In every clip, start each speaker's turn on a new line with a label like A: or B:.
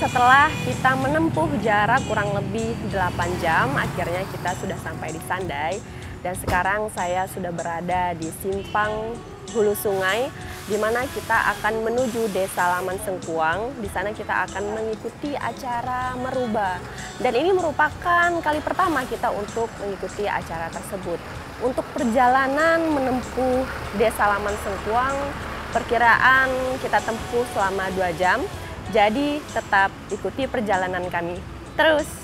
A: setelah kita menempuh jarak kurang lebih 8 jam, akhirnya kita sudah sampai di Sandai. Dan sekarang saya sudah berada di simpang hulu sungai, di mana kita akan menuju Desa Laman Sengkuang. Di sana kita akan mengikuti acara merubah. Dan ini merupakan kali pertama kita untuk mengikuti acara tersebut. Untuk perjalanan menempuh Desa Laman Sengkuang, perkiraan kita tempuh selama 2 jam. Jadi tetap ikuti perjalanan kami terus.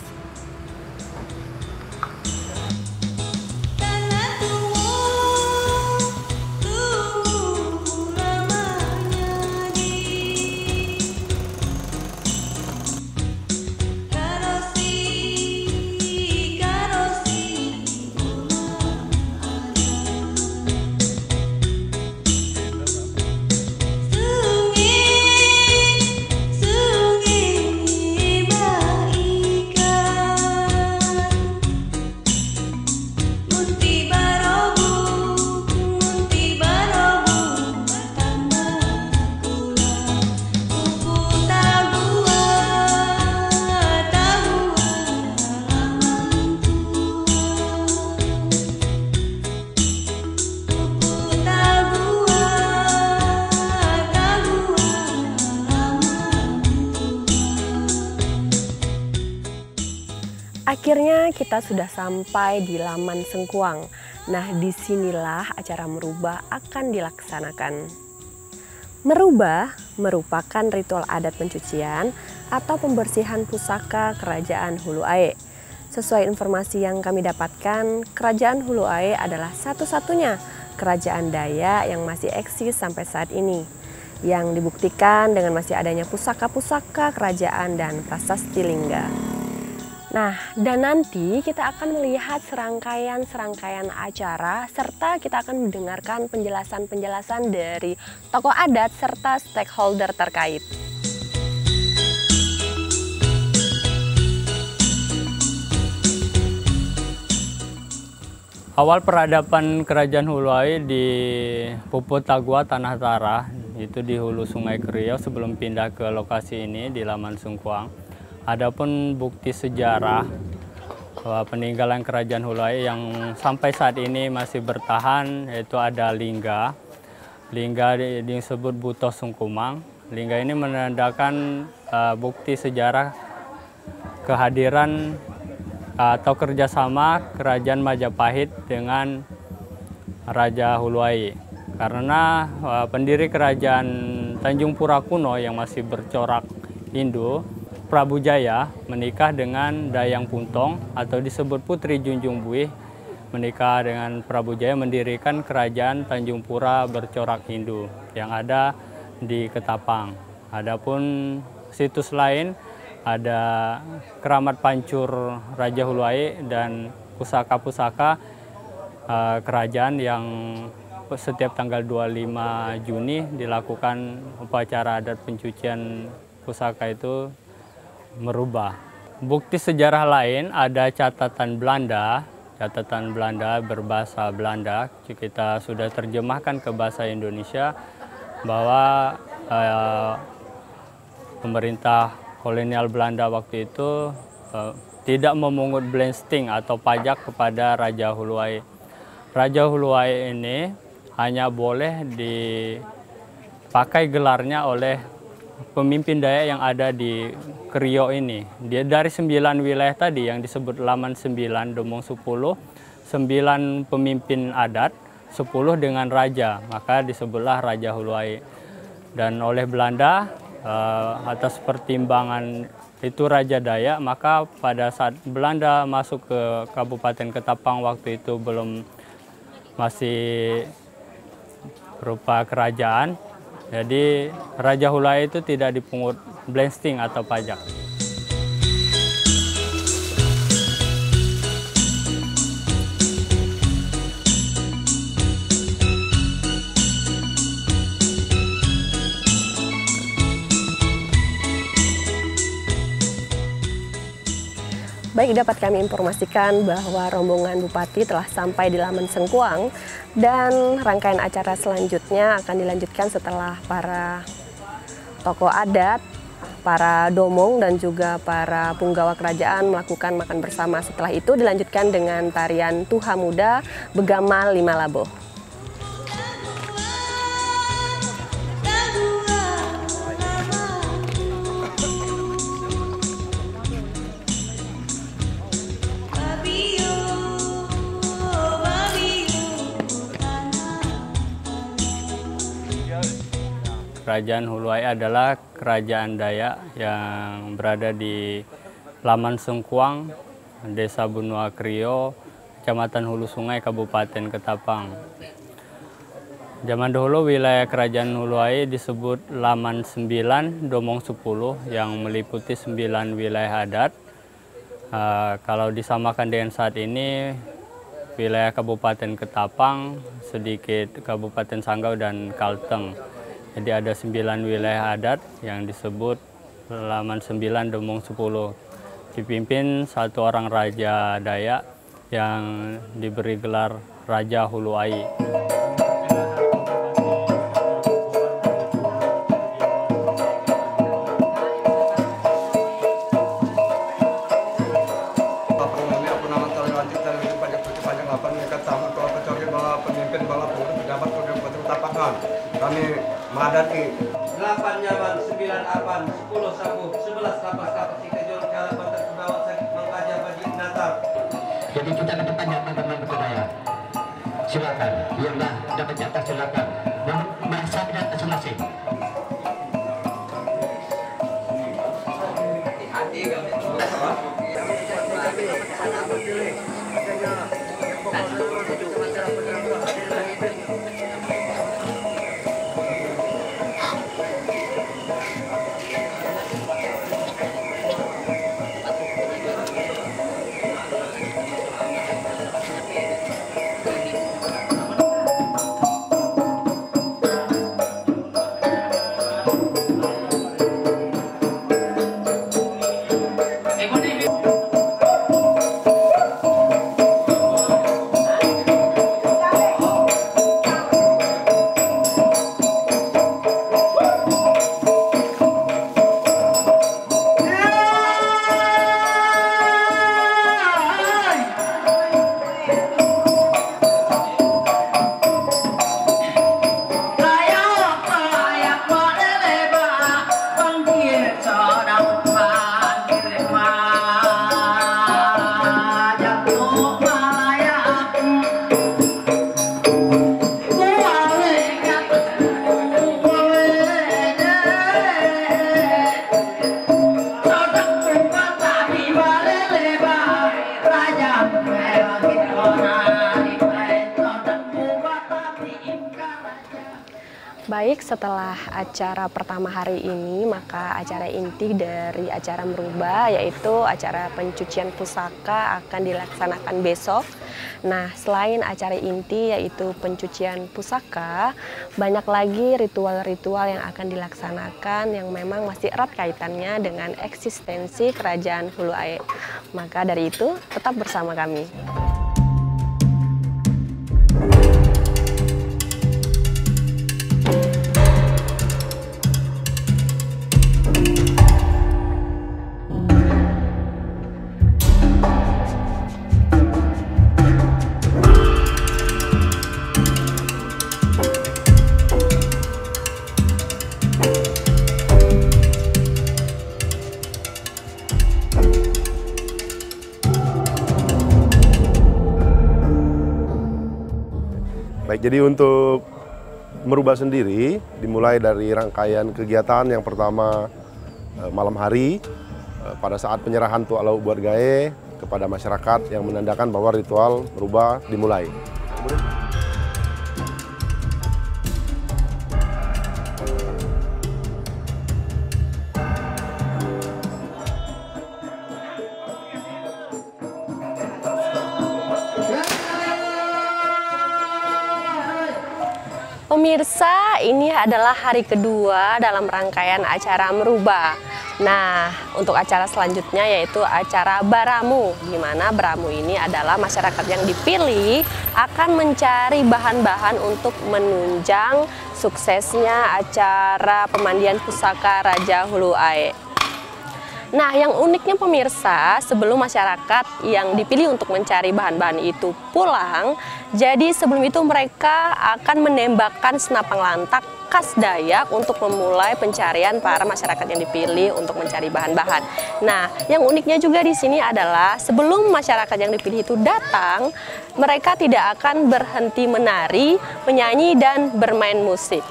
A: Akhirnya kita sudah sampai di Laman Sengkuang. Nah, disinilah acara merubah akan dilaksanakan. Merubah merupakan ritual adat pencucian atau pembersihan pusaka Kerajaan Hulu Ae. Sesuai informasi yang kami dapatkan, Kerajaan Hulu Ae adalah satu-satunya kerajaan Dayak yang masih eksis sampai saat ini, yang dibuktikan dengan masih adanya pusaka-pusaka kerajaan dan prasasti lingga. Nah, dan nanti kita akan melihat serangkaian acara serta kita akan mendengarkan penjelasan-penjelasan dari tokoh adat serta stakeholder terkait.
B: Awal peradaban Kerajaan Hulu Ae di Puput Tagua, Tanah Tara, itu di hulu Sungai Kriau sebelum pindah ke lokasi ini di Laman Sengkuang. Adapun bukti sejarah bahwa peninggalan Kerajaan Hulu Ae yang sampai saat ini masih bertahan, yaitu ada lingga. Lingga disebut Buto Sungkumang. Lingga ini menandakan bukti sejarah kehadiran atau kerjasama Kerajaan Majapahit dengan Raja Hulu Ae. Karena pendiri Kerajaan Tanjung Pura kuno yang masih bercorak Hindu, Prabu Jaya menikah dengan Dayang Puntong atau disebut Putri Junjung Buih, menikah dengan Prabu Jaya mendirikan Kerajaan Tanjung Pura bercorak Hindu yang ada di Ketapang. Adapun situs lain ada Keramat Pancur Raja Hulu Ae dan pusaka-pusaka kerajaan yang setiap tanggal 25 Juni dilakukan upacara adat pencucian pusaka itu merubah. Bukti sejarah lain ada catatan Belanda berbahasa Belanda, kita sudah terjemahkan ke bahasa Indonesia bahwa pemerintah kolonial Belanda waktu itu tidak memungut belasting atau pajak kepada Raja Hulu Ae. Raja Hulu Ae ini hanya boleh dipakai gelarnya oleh pemimpin Dayak yang ada di Kriau ini. Dia dari 9 wilayah tadi yang disebut Laman 9, Domong 10, 9 pemimpin adat, 10 dengan raja, maka disebutlah Raja Hulu Ae. Dan oleh Belanda atas pertimbangan itu Raja Dayak, maka pada saat Belanda masuk ke Kabupaten Ketapang waktu itu masih berupa kerajaan. Jadi Raja Hulu Ae itu tidak dipungut belasting atau pajak.
A: Baik, dapat kami informasikan bahwa rombongan Bupati telah sampai di Laman Sengkuang dan rangkaian acara selanjutnya akan dilanjutkan setelah para tokoh adat, para domong dan juga para punggawa kerajaan melakukan makan bersama. Setelah itu dilanjutkan dengan tarian Tuha Muda Begama Lima Labuh.
B: Kerajaan Huluai adalah kerajaan Dayak yang berada di Laman Sengkuang, Desa Benua Krio, Kecamatan Hulu Sungai, Kabupaten Ketapang. Zaman dahulu wilayah kerajaan Huluai disebut Laman 9, Domong 10 yang meliputi 9 wilayah adat. Kalau disamakan dengan saat ini, wilayah Kabupaten Ketapang, sedikit Kabupaten Sanggau dan Kalteng. Jadi ada 9 wilayah adat yang disebut Laman 9 Domong 10. Dipimpin satu orang raja Dayak yang diberi gelar Raja Huluai.
C: Kami madati
D: 8 nyaman, 9 apan, 10 sabu, 11 kapas kapas, 3 juruk jalan bantar ke bawah sakit mengkaja bagi natar.
E: Jadi kita ke depan yang teman-teman budaya. Silakan, yang dapat jatah silakan. Bahasa dan masing-masing.
D: Hati-hati kami.
A: Baik, setelah acara pertama hari ini, maka acara inti dari acara merubah yaitu acara pencucian pusaka akan dilaksanakan besok. Nah, selain acara inti yaitu pencucian pusaka, banyak lagi ritual-ritual yang akan dilaksanakan yang memang masih erat kaitannya dengan eksistensi Kerajaan Huluai. Maka dari itu, tetap bersama kami.
C: Baik, jadi untuk merubah sendiri dimulai dari rangkaian kegiatan yang pertama malam hari pada saat penyerahan Tua Lau Buat Gae kepada masyarakat yang menandakan bahwa ritual merubah dimulai.
A: Pemirsa, ini adalah hari kedua dalam rangkaian acara merubah. Nah, untuk acara selanjutnya yaitu acara Baramu, di mana Baramu ini adalah masyarakat yang dipilih akan mencari bahan-bahan untuk menunjang suksesnya acara pemandian pusaka Raja Huluai. Nah, yang uniknya pemirsa, sebelum masyarakat yang dipilih untuk mencari bahan-bahan itu pulang, jadi sebelum itu mereka akan menembakkan senapang lantak khas Dayak untuk memulai pencarian para masyarakat yang dipilih untuk mencari bahan-bahan. Nah, yang uniknya juga di sini adalah sebelum masyarakat yang dipilih itu datang, mereka tidak akan berhenti menari, menyanyi, dan bermain musik.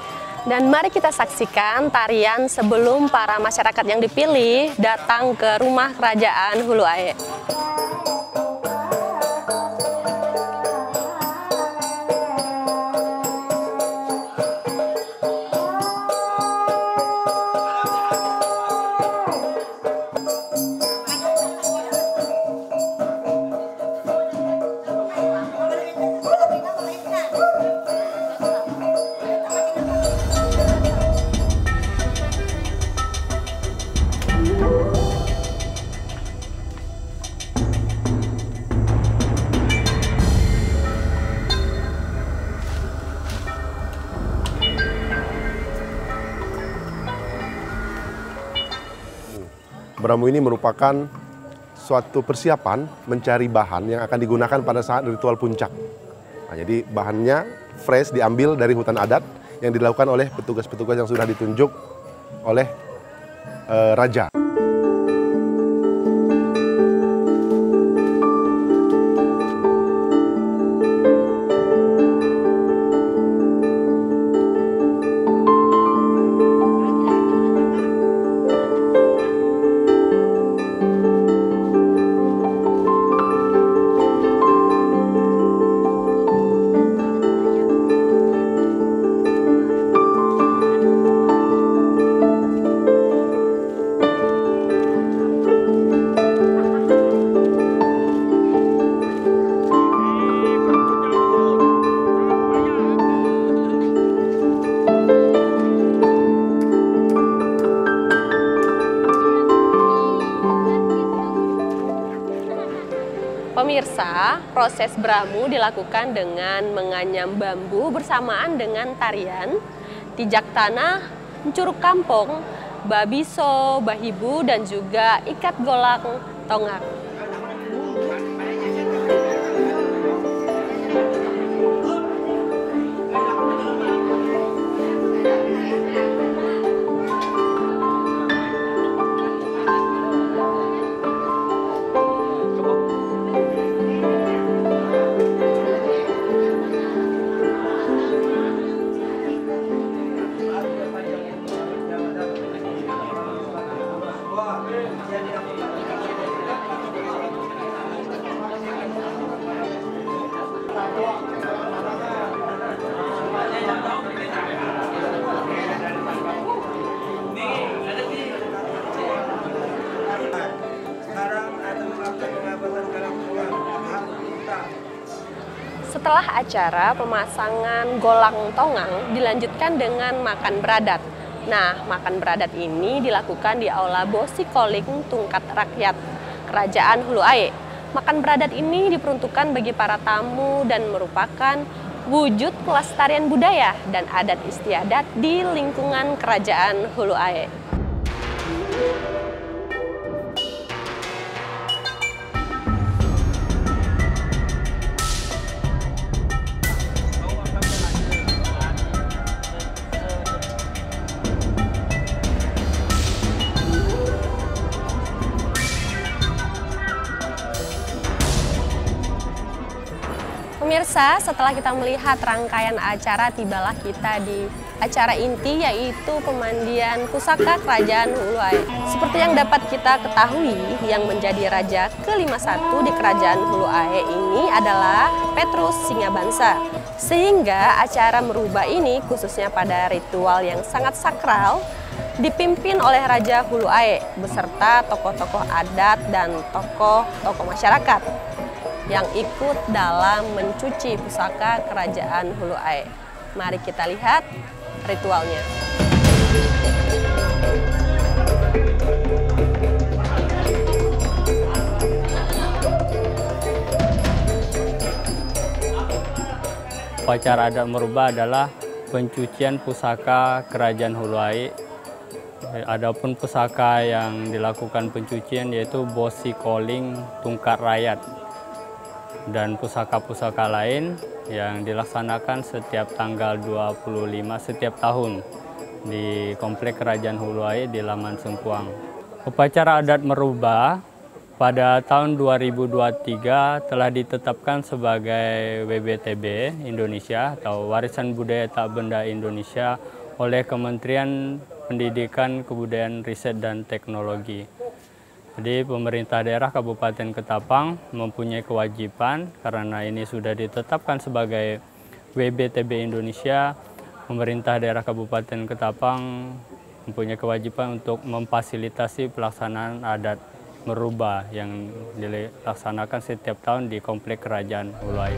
A: Dan mari kita saksikan tarian sebelum para masyarakat yang dipilih datang ke rumah kerajaan Hulu Aye.
C: Beramu ini merupakan suatu persiapan mencari bahan yang akan digunakan pada saat ritual puncak. Nah, jadi bahannya fresh diambil dari hutan adat yang dilakukan oleh petugas-petugas yang sudah ditunjuk oleh raja.
A: Pemirsa, proses beramu dilakukan dengan menganyam bambu bersamaan dengan tarian, tijak tanah, mencuruk kampung, babiso, bahibu, dan juga ikat golang tongak. Setelah acara pemasangan golang tongang dilanjutkan dengan makan beradat. Nah, makan beradat ini dilakukan di Aula Bosi Koling Tungkat Rakyat Kerajaan Hulu Aye. Makan beradat ini diperuntukkan bagi para tamu dan merupakan wujud kelestarian budaya dan adat istiadat di lingkungan Kerajaan Hulu Aye. Pemirsa, setelah kita melihat rangkaian acara, tibalah kita di acara inti, yaitu pemandian pusaka Kerajaan Hulu Aye. Seperti yang dapat kita ketahui, yang menjadi raja ke-51 di Kerajaan Hulu Aye ini adalah Petrus Singabangsa. Sehingga acara merubah ini, khususnya pada ritual yang sangat sakral, dipimpin oleh Raja Hulu Aye beserta tokoh-tokoh adat dan tokoh-tokoh masyarakat yang ikut dalam mencuci pusaka Kerajaan Hulu Aye. Mari kita lihat ritualnya.
B: Upacara adat merubah adalah pencucian pusaka Kerajaan Hulu Aye Adapun pusaka yang dilakukan pencucian yaitu bosi koling tungkat rakyat dan pusaka-pusaka lain yang dilaksanakan setiap tanggal 25 setiap tahun di Komplek Kerajaan Huluai di Laman Sengkuang. Upacara adat merubah pada tahun 2023 telah ditetapkan sebagai WBTB Indonesia atau Warisan Budaya Tak Benda Indonesia oleh Kementerian Pendidikan, Kebudayaan, Riset, dan Teknologi. Jadi pemerintah daerah Kabupaten Ketapang mempunyai kewajiban karena ini sudah ditetapkan sebagai WBTB Indonesia. Pemerintah daerah Kabupaten Ketapang mempunyai kewajiban untuk memfasilitasi pelaksanaan adat merubah yang dilaksanakan setiap tahun di Komplek Kerajaan Huluai.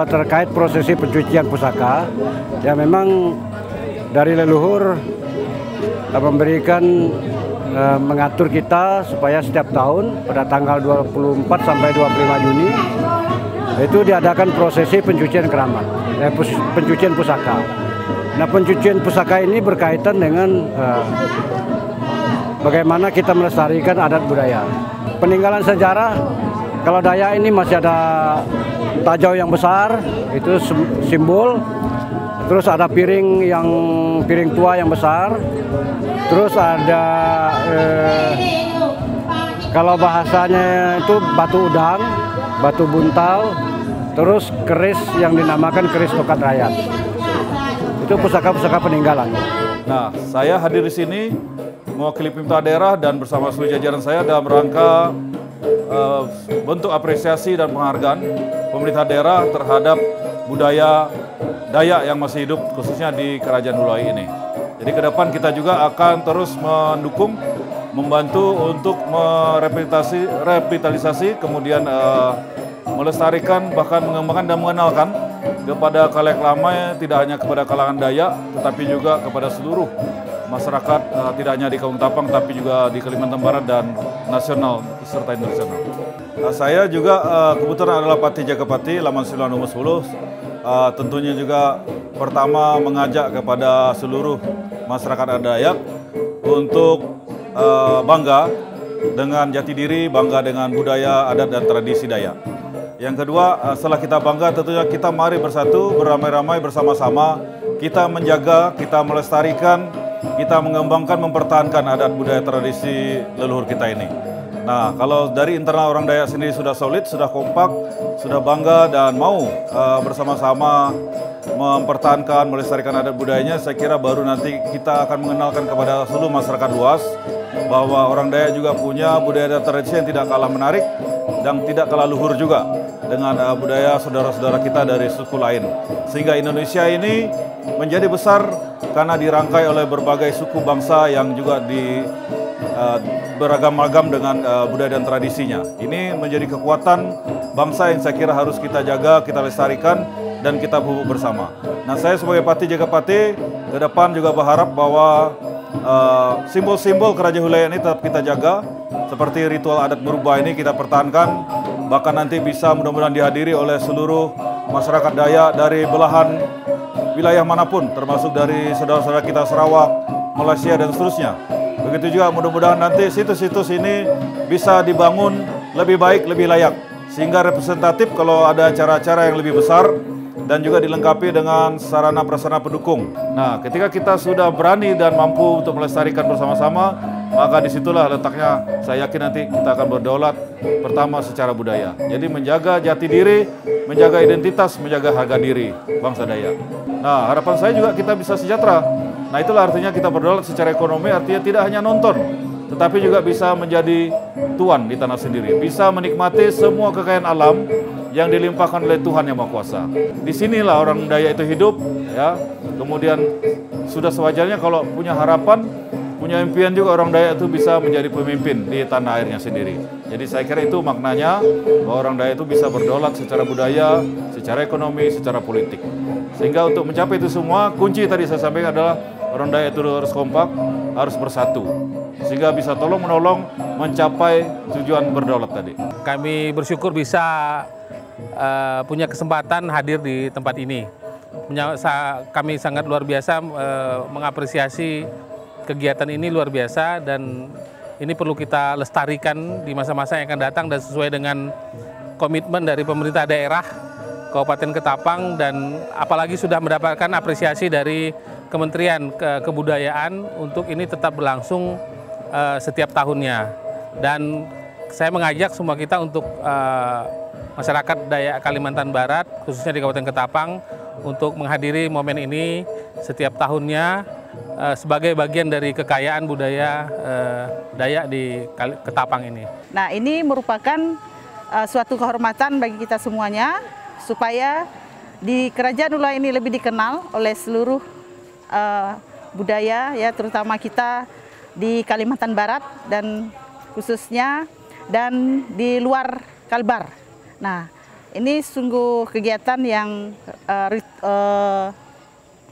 F: Terkait prosesi pencucian pusaka, ya memang dari leluhur memberikan mengatur kita supaya setiap tahun pada tanggal 24 sampai 25 Juni itu diadakan prosesi pencucian keramat, pencucian pusaka. Nah, pencucian pusaka ini berkaitan dengan bagaimana kita melestarikan adat budaya. Peninggalan sejarah, kalau Dayak ini masih ada tajau yang besar, itu simbol. Terus ada piring tua yang besar. Terus ada kalau bahasanya itu batu udang, batu buntal, terus keris yang dinamakan keris tokat rakyat. Itu pusaka-pusaka peninggalan.
G: Nah, saya hadir di sini mewakili pemerintah daerah dan bersama seluruh jajaran saya dalam rangka bentuk apresiasi dan penghargaan pemerintah daerah terhadap budaya Dayak yang masih hidup khususnya di Kerajaan Huluai ini. Jadi ke depan kita juga akan terus mendukung, membantu untuk merevitalisasi, kemudian melestarikan, bahkan mengembangkan dan mengenalkan kepada khalayak lama, tidak hanya kepada kalangan Dayak, tetapi juga kepada seluruh masyarakat, tidak hanya di Kabupaten Tapang, tapi juga di Kalimantan Barat dan nasional serta internasional. Saya juga kebetulan adalah Pati Jagapati Laman Siluan nomor 10. Tentunya juga pertama mengajak kepada seluruh masyarakat Dayak untuk bangga dengan jati diri, bangga dengan budaya, adat, dan tradisi Dayak. Yang kedua, setelah kita bangga, tentunya kita mari bersatu, beramai-ramai bersama-sama, kita menjaga, kita melestarikan, kita mengembangkan, mempertahankan adat budaya tradisi leluhur kita ini. Nah, kalau dari internal orang Dayak sendiri sudah solid, sudah kompak, sudah bangga dan mau bersama-sama mempertahankan, melestarikan adat budayanya, saya kira baru nanti kita akan mengenalkan kepada seluruh masyarakat luas bahwa orang Dayak juga punya budaya dan tradisi yang tidak kalah menarik dan tidak kalah luhur juga dengan budaya saudara-saudara kita dari suku lain. Sehingga Indonesia ini menjadi besar karena dirangkai oleh berbagai suku bangsa yang juga beragam-agam dengan budaya dan tradisinya. Ini menjadi kekuatan bangsa yang saya kira harus kita jaga, kita lestarikan, dan kita pupuk bersama. Nah, saya sebagai Pati Jagapati ke depan juga berharap bahwa simbol-simbol Kerajaan Huluai ini tetap kita jaga, seperti ritual adat merubah ini kita pertahankan, bahkan nanti bisa mudah-mudahan dihadiri oleh seluruh masyarakat Dayak dari belahan wilayah manapun, termasuk dari saudara-saudara kita Sarawak, Malaysia, dan seterusnya. Begitu juga mudah-mudahan nanti situs-situs ini bisa dibangun lebih baik, lebih layak, sehingga representatif kalau ada acara-acara yang lebih besar dan juga dilengkapi dengan sarana prasarana pendukung. Nah, ketika kita sudah berani dan mampu untuk melestarikan bersama-sama, maka disitulah letaknya saya yakin nanti kita akan berdaulat pertama secara budaya. Jadi menjaga jati diri, menjaga identitas, menjaga harga diri bangsa Dayak. Nah, harapan saya juga kita bisa sejahtera. Nah, itulah artinya kita berdaulat secara ekonomi, artinya tidak hanya nonton, tetapi juga bisa menjadi tuan di tanah sendiri. Bisa menikmati semua kekayaan alam yang dilimpahkan oleh Tuhan Yang Maha Kuasa. Disinilah orang Dayak itu hidup, ya. Kemudian sudah sewajarnya kalau punya harapan, punya impian juga orang Dayak itu bisa menjadi pemimpin di tanah airnya sendiri. Jadi saya kira itu maknanya bahwa orang Dayak itu bisa berdaulat secara budaya, secara ekonomi, secara politik. Sehingga untuk mencapai itu semua, kunci tadi saya sampaikan adalah orang Dayak itu harus kompak, harus bersatu. Sehingga bisa tolong-menolong mencapai tujuan berdaulat tadi.
H: Kami bersyukur bisa punya kesempatan hadir di tempat ini. Kami sangat luar biasa mengapresiasi kegiatan ini luar biasa, dan ini perlu kita lestarikan di masa-masa yang akan datang dan sesuai dengan komitmen dari pemerintah daerah Kabupaten Ketapang, dan apalagi sudah mendapatkan apresiasi dari Kementerian Kebudayaan untuk ini tetap berlangsung setiap tahunnya. Dan saya mengajak semua kita untuk masyarakat Dayak Kalimantan Barat, khususnya di Kabupaten Ketapang, untuk menghadiri momen ini setiap tahunnya sebagai bagian dari kekayaan budaya Dayak di Ketapang ini.
I: Nah, ini merupakan suatu kehormatan bagi kita semuanya, supaya di Kerajaan Hulu ini lebih dikenal oleh seluruh budaya, ya, terutama kita di Kalimantan Barat dan khususnya dan di luar Kalbar. Nah, ini sungguh kegiatan yang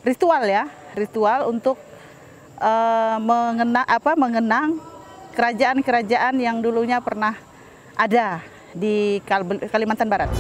I: ritual untuk mengenang kerajaan-kerajaan yang dulunya pernah ada di Kalimantan Barat.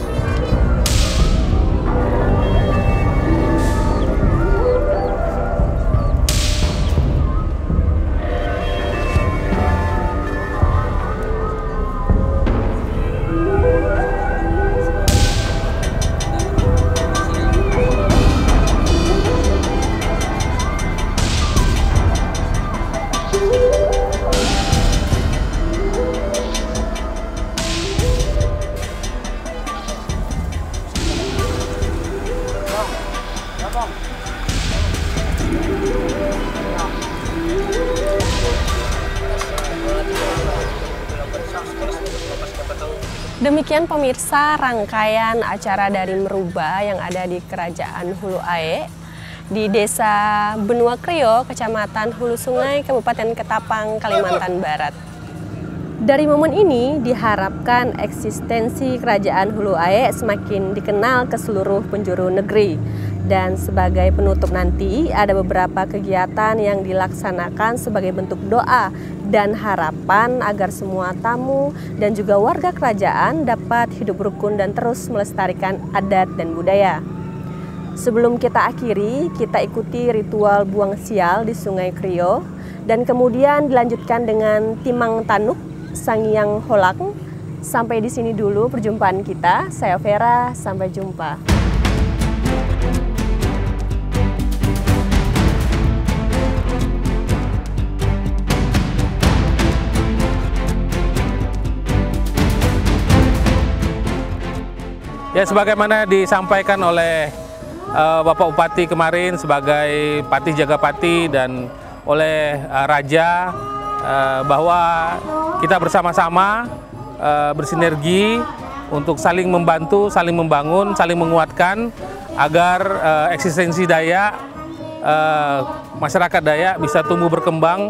A: Demikian pemirsa rangkaian acara dari Merubah yang ada di Kerajaan Hulu Aek di Desa Benua Krio, Kecamatan Hulu Sungai, Kabupaten Ketapang, Kalimantan Barat. Dari momen ini diharapkan eksistensi Kerajaan Hulu Aek semakin dikenal ke seluruh penjuru negeri. Dan sebagai penutup nanti ada beberapa kegiatan yang dilaksanakan sebagai bentuk doa dan harapan agar semua tamu dan juga warga kerajaan dapat hidup rukun dan terus melestarikan adat dan budaya. Sebelum kita akhiri, kita ikuti ritual buang sial di Sungai Krio dan kemudian dilanjutkan dengan Timang Tanuk, Sangyang Holang. Sampai di sini dulu perjumpaan kita. Saya Vera, sampai jumpa.
H: Ya, sebagaimana disampaikan oleh Bapak Bupati kemarin sebagai Patih Jagapati dan oleh Raja, bahwa kita bersama-sama bersinergi untuk saling membantu, saling membangun, saling menguatkan agar eksistensi Dayak, masyarakat Dayak bisa tumbuh berkembang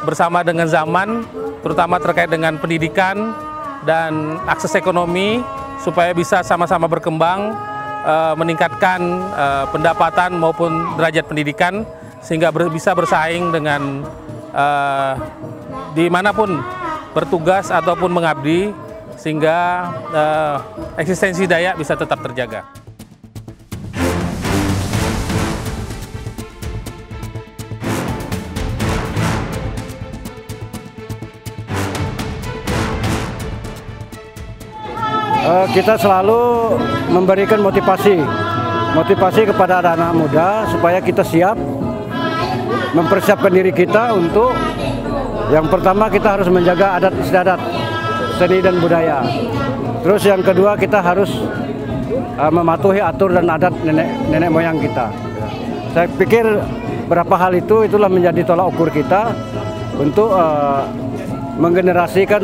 H: bersama dengan zaman, terutama terkait dengan pendidikan dan akses ekonomi, supaya bisa sama-sama berkembang, meningkatkan pendapatan maupun derajat pendidikan, sehingga bisa bersaing dengan dimanapun bertugas ataupun mengabdi, sehingga eksistensi Dayak bisa tetap terjaga.
F: Kita selalu memberikan motivasi kepada anak-anak muda supaya kita siap mempersiapkan diri kita untuk yang pertama kita harus menjaga adat istiadat, seni dan budaya. Terus yang kedua kita harus mematuhi atur dan adat nenek moyang kita. Saya pikir beberapa hal itulah menjadi tolak ukur kita untuk menggenerasikan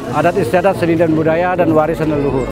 F: adat istiadat, seni dan budaya dan warisan leluhur.